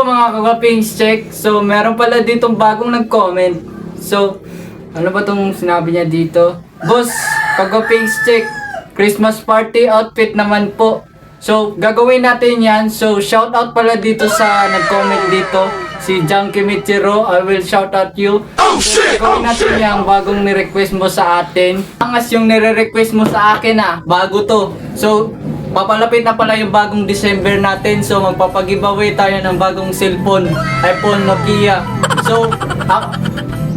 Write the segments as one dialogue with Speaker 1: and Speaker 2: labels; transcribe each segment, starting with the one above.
Speaker 1: Hello mga kagwapings check. So meron pala ditong bagong nag-comment. So ano ba tong sinabi niya dito? Boss, kagwapings check. Christmas party outfit naman po. So gagawin natin yan. So shout out pala dito sa nag-comment dito. Si Junkie Michiro, I will shout out you. So gagawin natin yung bagong ni-request mo sa atin. Angas yung nire-request mo sa akin bago to. So papalapit na pala yung bagong December natin. So magpapag-giveaway tayo ng bagong cellphone, iPhone, Nokia. So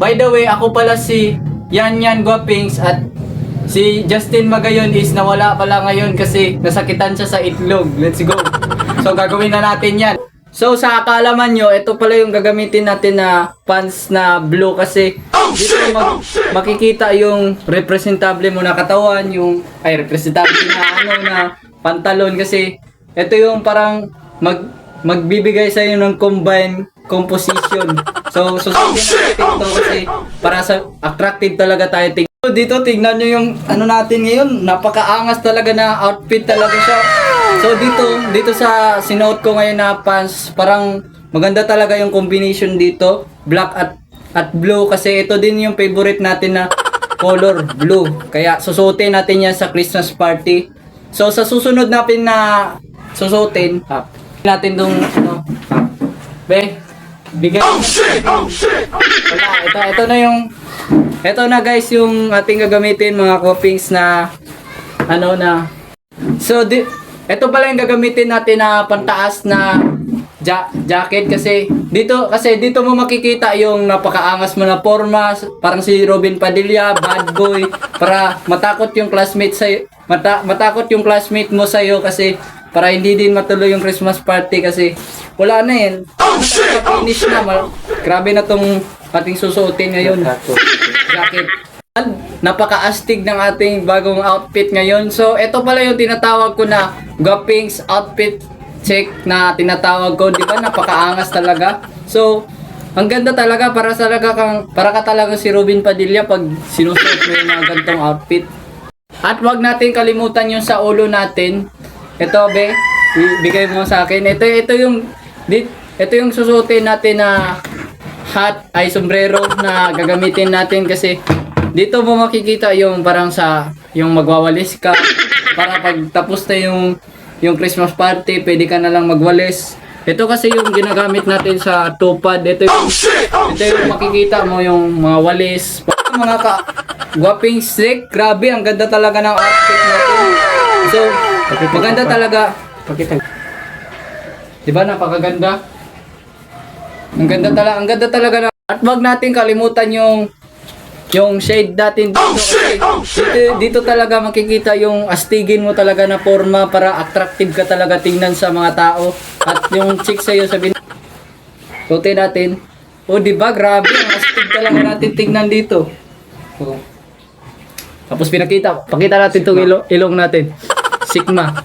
Speaker 1: by the way, ako pala si Yan Guapings at si Justin Magayon is nawala pala ngayon kasi nasakitan siya sa itlog. Let's go. So gagawin na natin yan. So sa akalaman nyo, ito pala yung gagamitin natin na pants na blue kasi dito makikita yung representable mo na katawan, yung representable na na pantalon kasi ito yung parang magbibigay sa iyo ng combine composition. So susundin natin ito kasi para sa attractive talaga tayo tingnan. So, dito tingnan nyo yung ano natin ngayon, napakaangas talaga na outfit talaga siya. So dito sa sinuot ko ngayon na pants, parang maganda talaga yung combination dito, black at blue kasi ito din yung favorite natin na color, blue. Kaya susuotin natin yan sa Christmas party. So sa susunod natin na susuotin, natin dong bigay. Wala, ito na guys yung ating gagamitin mga copings na So ito pala yung gagamitin natin na pantaas na jacket kasi dito mo makikita yung napakaangas mo na forma, parang si Robin Padilla, bad boy, para matakot yung classmate sa matakot yung classmate mo sa iyo kasi para hindi din matuloy yung Christmas party kasi wala na yan. Finish na. Grabe na tong ating susuotin ngayon. Jacket. Napaka-astig ng ating bagong outfit ngayon. So ito pala yung tinatawag ko na Guapings outfit check na tinatawag ko, di ba? Napakaangas talaga. So ang ganda talaga para ka talaga si Robin Padilla pag sinusuot mo yung mga gantong outfit. At wag natin kalimutan yung sa ulo natin. Ito ibigay mo sa akin. Ito yung susuotin natin na hat ay sombrero na gagamitin natin kasi dito mo makikita yung parang yung magwawalis ka para pag tapos na yung Christmas party, pwede ka na lang magwalis. Ito kasi yung ginagamit natin sa tupad. Ito yung makikita mo yung mga walis. Mga guwaping slick. Grabe, ang ganda talaga ng outfit natin. So, maganda talaga. Diba, napakaganda? Ang ganda talaga na. At wag natin kalimutan yung shade natin dito. Dito talaga makikita yung astigin mo talaga na forma para attractive ka talaga tingnan sa mga tao. At yung chick sa'yo sabihin, suotin natin. O diba, grabe, ang astig talaga natin tingnan dito. So, tapos pakita natin itong ilong natin. Sigma.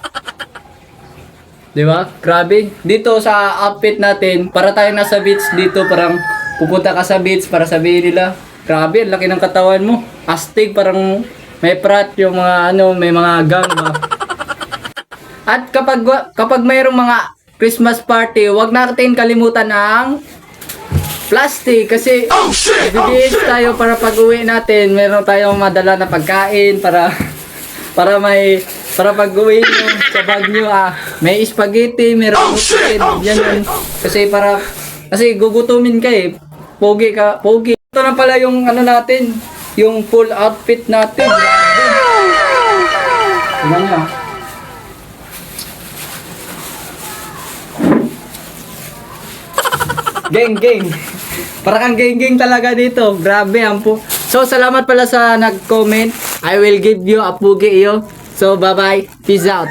Speaker 1: Diba? Grabe. Dito sa outfit natin, para tayo nasa beach dito, parang pupunta ka sa beach para sabihin nila, grabe, ang laki ng katawan mo. Astig, parang may prat yung mga may mga gang ba. At kapag mayroong mga Christmas party, wag natin kalimutan ang plastic kasi bibigyan tayo para pag-uwi natin, meron tayong madala na pagkain para pag-uwi nyo sa bag nyo, may spaghetti, meron food, yan. Kasi gugutumin ka pogi ka. Ito na pala yung natin, yung full outfit natin. Tingnan nyo. Geng. Parang geng talaga dito. Grabe, ampo. So, salamat pala sa nag-comment. I will give you a pugi iyo. So, bye-bye. Peace out.